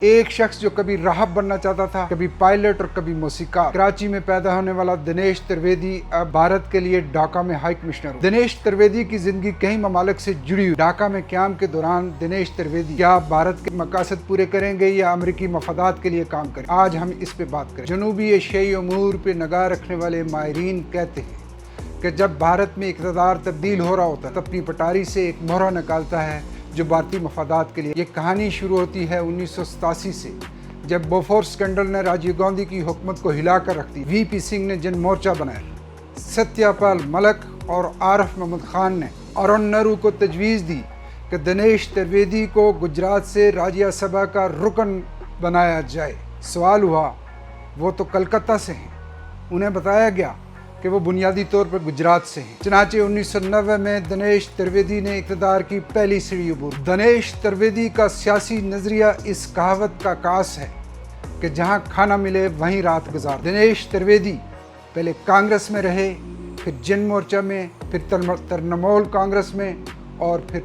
ایک شخص جو کبھی راہب بننا چاہتا تھا، کبھی پائلٹ اور کبھی موسیقار، کراچی میں پیدا ہونے والا دنیش ترویدی اب بھارت کے لیے ڈھاکہ میں ہائی کمشنر ہو۔ دنیش ترویدی کی زندگی کئی ممالک سے جڑی ہوئی۔ ڈھاکہ میں قیام کے دوران دنیش ترویدی کیا بھارت کے مقاصد پورے کریں گے یا امریکی مفادات کے لیے کام کریں؟ آج ہم اس پہ بات کریں۔ جنوبی ایشیائی امور پہ نگاہ رکھنے والے ماہرین کہتے ہیں کہ جب بھارت میں اقتدار تبدیل ہو رہا ہوتا ہے تو اپنی پٹاری سے ایک مہرہ نکالتا ہے جو بھارتی مفادات کے لیے۔ یہ کہانی شروع ہوتی ہے 1987 سے، جب بوفورس اسکینڈل نے راجیو گاندھی کی حکومت کو ہلا کر رکھ دی۔ وی پی سنگھ نے جن مورچہ بنایا، ستیہ پال ملک اور عارف محمد خان نے ارون نہرو کو تجویز دی کہ دنیش ترویدی کو گجرات سے راجیہ سبھا کا رکن بنایا جائے۔ سوال ہوا وہ تو کلکتہ سے ہیں، انہیں بتایا گیا کہ وہ بنیادی طور پر گجرات سے ہیں۔ چنانچہ 1990 میں دنیش ترویدی نے اقتدار کی پہلی سیڑھی عبور۔ دنیش ترویدی کا سیاسی نظریہ اس کہاوت کا عکاس ہے کہ جہاں کھانا ملے وہیں رات گزار۔ دنیش ترویدی پہلے کانگریس میں رہے، پھر جن مورچہ میں، پھر ترنمول کانگریس میں اور پھر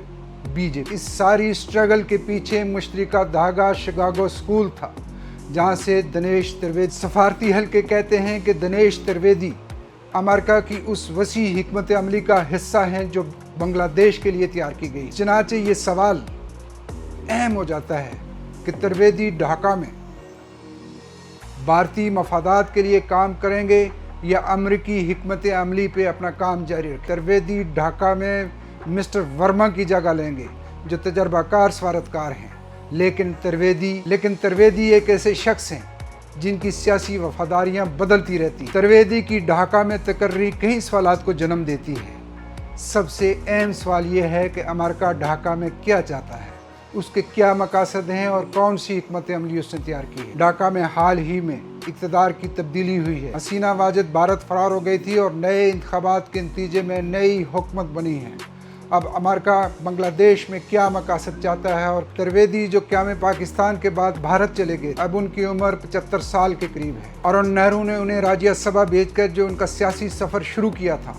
بی جے پی۔ اس ساری سٹرگل کے پیچھے مشترکہ دھاگا شکاگو اسکول تھا، جہاں سے دنیش ترویدی سفارتی حلقے کہتے ہیں کہ دنیش ترویدی امریکہ کی اس وسیع حکمت عملی کا حصہ ہیں جو بنگلہ دیش کے لیے تیار کی گئی۔ چنانچہ یہ سوال اہم ہو جاتا ہے کہ ترویدی ڈھاکہ میں بھارتی مفادات کے لیے کام کریں گے یا امریکی حکمت عملی پہ اپنا کام جاری رکھیں۔ ترویدی ڈھاکہ میں مسٹر ورما کی جگہ لیں گے جو تجربہ کار سفارتکار ہیں، لیکن ترویدی ایک ایسے شخص ہیں جن کی سیاسی وفاداریاں بدلتی رہتی ہیں۔ ترویدی کی ڈھاکہ میں تقرری کئی سوالات کو جنم دیتی ہے۔ سب سے اہم سوال یہ ہے کہ امریکہ ڈھاکہ میں کیا چاہتا ہے، اس کے کیا مقاصد ہیں اور کون سی حکمت عملی اس نے تیار کی ہے۔ ڈھاکہ میں حال ہی میں اقتدار کی تبدیلی ہوئی ہے۔ حسینہ واجد بھارت فرار ہو گئی تھی اور نئے انتخابات کے نتیجے میں نئی حکومت بنی ہے۔ اب امریکہ بنگلہ دیش میں کیا مقاصد چاہتا ہے، اور ترویدی جو قیام پاکستان کے بعد بھارت چلے گئے، اب ان کی عمر 75 سال کے قریب ہے۔ ارون نہرو نے انہیں راجیہ سبھا بھیج کر جو ان کا سیاسی سفر شروع کیا تھا،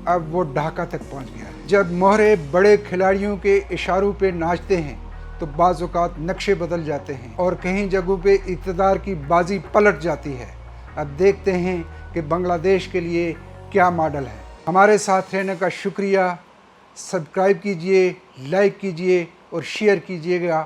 اب وہ ڈھاکہ تک پہنچ گیا ہے۔ جب مہرے بڑے کھلاڑیوں کے اشاروں پہ ناچتے ہیں تو بعض اوقات نقشے بدل جاتے ہیں اور کہیں جگہوں پہ اقتدار کی بازی پلٹ جاتی ہے۔ اب دیکھتے ہیں کہ بنگلہ دیش کے لیے کیا ماڈل ہے۔ ہمارے ساتھ رہنے کا شکریہ۔ سبسکرائب کیجئے، لائک کیجئے اور شیئر کیجئے گا۔